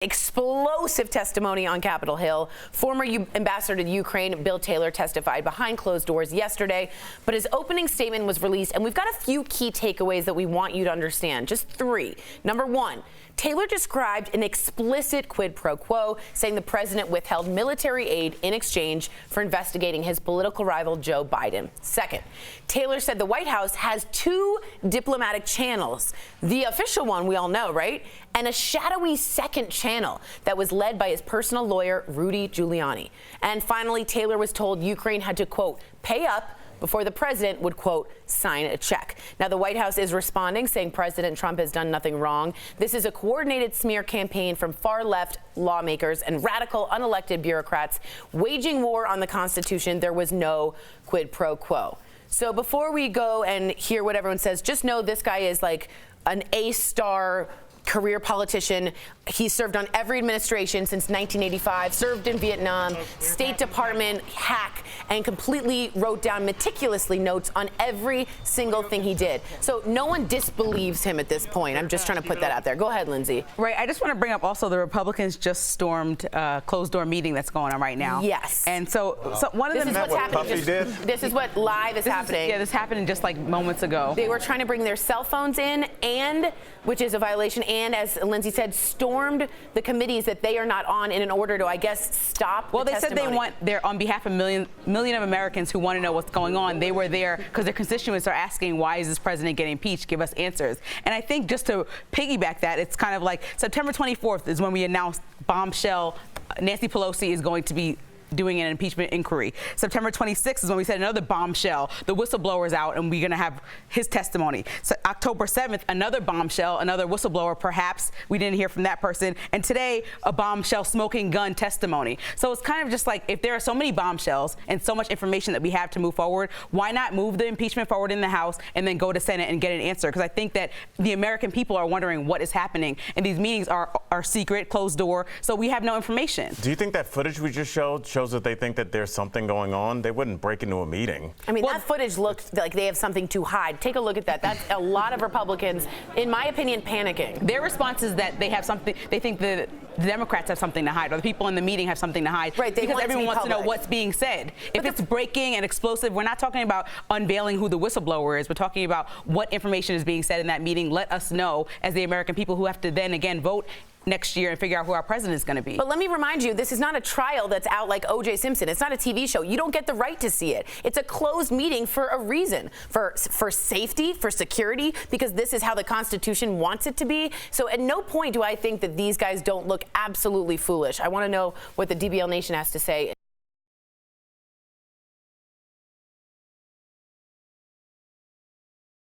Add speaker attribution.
Speaker 1: Explosive testimony on Capitol Hill. Former ambassador to Ukraine, Bill Taylor, testified behind closed doors yesterday, but his opening statement was released, and we've got a few key takeaways that we want you to understand. Just three. Number one, Taylor described an explicit quid pro quo, saying the president withheld military aid in exchange for investigating his political rival, Joe Biden. Second, Taylor said the White House has two diplomatic channels. The official one, we all know, right? And a shadowy second channel that was led by his personal lawyer, Rudy Giuliani. And finally, Taylor was told Ukraine had to, quote, pay up before the president would, quote, sign a check. Now, the White House is responding, saying President Trump has done nothing wrong. This is a coordinated smear campaign from far-left lawmakers and radical unelected bureaucrats waging war on the Constitution. There was no quid pro quo. So before we go and hear what everyone says, just know this guy is like an A-star career politician. He served on every administration since 1985, served in Vietnam, State Department hack, and completely wrote down meticulously notes on every single thing he did. So no one disbelieves him at this point. I'm just trying to put that out there. Go ahead, Lindsay.
Speaker 2: Right. I just want to bring up also the Republicans just stormed a closed-door meeting that's going on right now.
Speaker 1: Yes.
Speaker 2: And so one of them.
Speaker 1: This is what's happening. This is what live is happening.
Speaker 2: This happened just like moments ago.
Speaker 1: They were trying to bring their cell phones in, and which is a violation, and as Lindsay said, stormed the committees that they are not on in order to, I guess, stop.
Speaker 2: Well,
Speaker 1: the
Speaker 2: they
Speaker 1: testimony.
Speaker 2: said they want there on behalf of million of Americans who want to know what's going on. They were there because their constituents are asking, why is this president getting impeached? Give us answers. And I think just to piggyback that, it's kind of like September 24th is when we announced bombshell Nancy Pelosi is going to be doing an impeachment inquiry. September 26th is when we said another bombshell. The whistleblower is out, and we're going to have his testimony. So October 7th, another bombshell, another whistleblower, perhaps. We didn't hear from that person. And today, a bombshell smoking gun testimony. So it's kind of just like, if there are so many bombshells and so much information that we have to move forward, why not move the impeachment forward in the House and then go to Senate and get an answer? Because I think that the American people are wondering what is happening. And these meetings are secret, closed door, so we have no information.
Speaker 3: Do you think that footage we just showed shows that they think that there's something going on? They wouldn't break into a meeting.
Speaker 1: I mean, that footage looked like they have something to hide. Take a look at that. That's a lot of Republicans, in my opinion, panicking.
Speaker 2: Their response is that they have something, they think the Democrats have something to hide, or the people in the meeting have something to hide.
Speaker 1: Right,
Speaker 2: because everyone wants to know what's being said. If it's breaking and explosive, we're not talking about unveiling who the whistleblower is. We're talking about what information is being said in that meeting. Let us know, as the American people who have to then again vote next year and figure out who our president is going to be.
Speaker 1: But let me remind you, this is not a trial that's out like O.J. Simpson. It's not a TV show. You don't get the right to see it. It's a closed meeting for a reason, for safety, for security, because this is how the Constitution wants it to be. So at no point do I think that these guys don't look absolutely foolish. I want to know what the DBL Nation has to say.